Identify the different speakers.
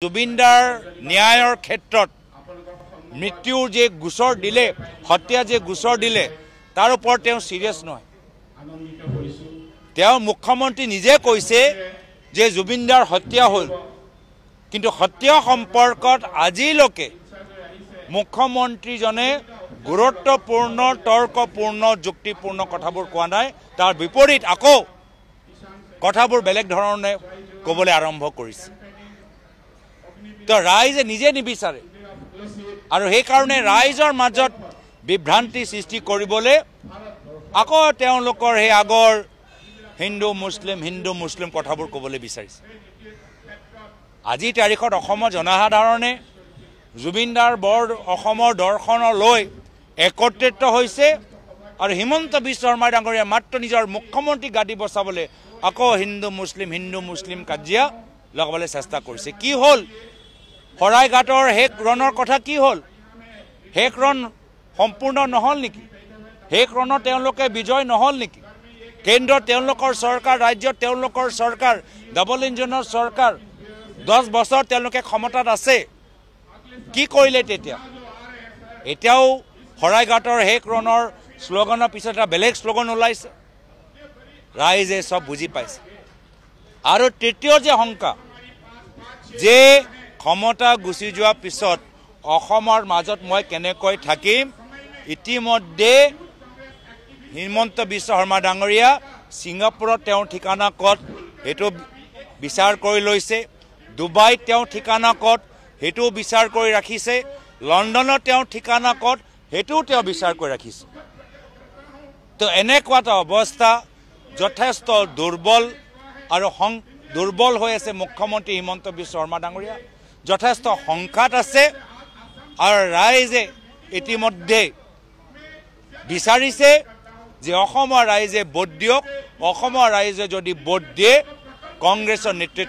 Speaker 1: জুবিনদাৰ ন্যায়ৰ ক্ষেত্ৰত মৃত্যুৰ যে গোচৰ দিলে হত্যা যে গোচৰ দিলে তাৰ ওপৰত তেওঁ সিৰিয়াস নহয়। তেওঁ মুখ্যমন্ত্ৰী নিজে কৈছে যে জুবিনদাৰ হত্যা হ'ল, কিন্তু হত্যা সম্পৰ্কত আজিলৈকে মুখ্যমন্ত্ৰীজনে গুৰুত্বপূৰ্ণ তৰ্কপূৰ্ণ যুক্তিপূৰ্ণ কথাবোৰ কোৱা নাই। তাৰ বিপৰীত আকৌ কথাবোৰ বেলেগ ধৰণে ক'বলৈ আৰম্ভ কৰিছে। তো ৰাইজে নিজে নিবিচাৰে আৰু সেইকাৰণে ৰাইজৰ মাজত বিভ্ৰান্তি সৃষ্টি কৰিবলৈ আকৌ তেওঁলোকৰ সেই আগৰ হিন্দু মুছলিম কথাবোৰ ক'বলৈ বিচাৰিছে। আজি তাৰিখত অসমৰ জনসাধাৰণে জুবিনদাৰ অসমৰ দৰ্শনলৈ একত্ৰিত হৈছে আৰু হিমন্ত বিশ্ব শৰ্মা ডাঙৰীয়া মাত্ৰ নিজৰ মুখ্যমন্ত্ৰী গাদী বচাবলৈ আকৌ হিন্দু মুছলিম কাজিয়া লগাবলৈ চেষ্টা কৰিছে। কি হ'ল? শৰাইঘাটৰ শেষ ৰণৰ কথা কি হ'ল? শেষ ৰণ সম্পূৰ্ণ নহ'ল নেকি? শেষ ৰণত তেওঁলোকে বিজয় নহ'ল নেকি? কেন্দ্ৰত তেওঁলোকৰ চৰকাৰ, ৰাজ্যত তেওঁলোকৰ চৰকাৰ, ডাবল ইঞ্জিনৰ চৰকাৰ, 10 বছৰ তেওঁলোকে ক্ষমতাত আছে। কি কৰিলে তেতিয়া? এতিয়াও শৰাইঘাটৰ শেষ ৰণৰ শ্লোগানৰ পিছত এটা বেলেগ শ্লোগান ওলাইছে। ৰাইজে সব বুজি পাইছে। আৰু তৃতীয় যে শংকা যে ক্ষমতা গুচি যোৱাৰ পিছত অসমৰ মাজত মই কেনেকৈ থাকিম, ইতিমধ্যে হিমন্ত বিশ্ব শৰ্মা ডাঙৰীয়া ছিংগাপুৰত তেওঁৰ ঠিকানা ক'ত সেইটো বিচাৰ কৰি লৈছে, ডুবাইত তেওঁৰ ঠিকানা ক'ত সেইটো বিচাৰ কৰি ৰাখিছে, লণ্ডনত তেওঁৰ ঠিকানা ক'ত সেইটোও তেওঁ বিচাৰ কৰি ৰাখিছে। তো এনেকুৱা এটা অৱস্থা যথেষ্ট দুৰ্বল আৰু দুৰ্বল হৈ আছে মুখ্যমন্ত্ৰী হিমন্ত বিশ্ব শৰ্মা ডাঙৰীয়া, যথেষ্ট শংকাত আছে। আৰু ৰাইজে ইতিমধ্যে বিচাৰিছে যে অসমৰ ৰাইজে ভোট দিয়ক। অসমৰ ৰাইজে যদি ভোট দিয়ে কংগ্ৰেছৰ নেতৃত্ব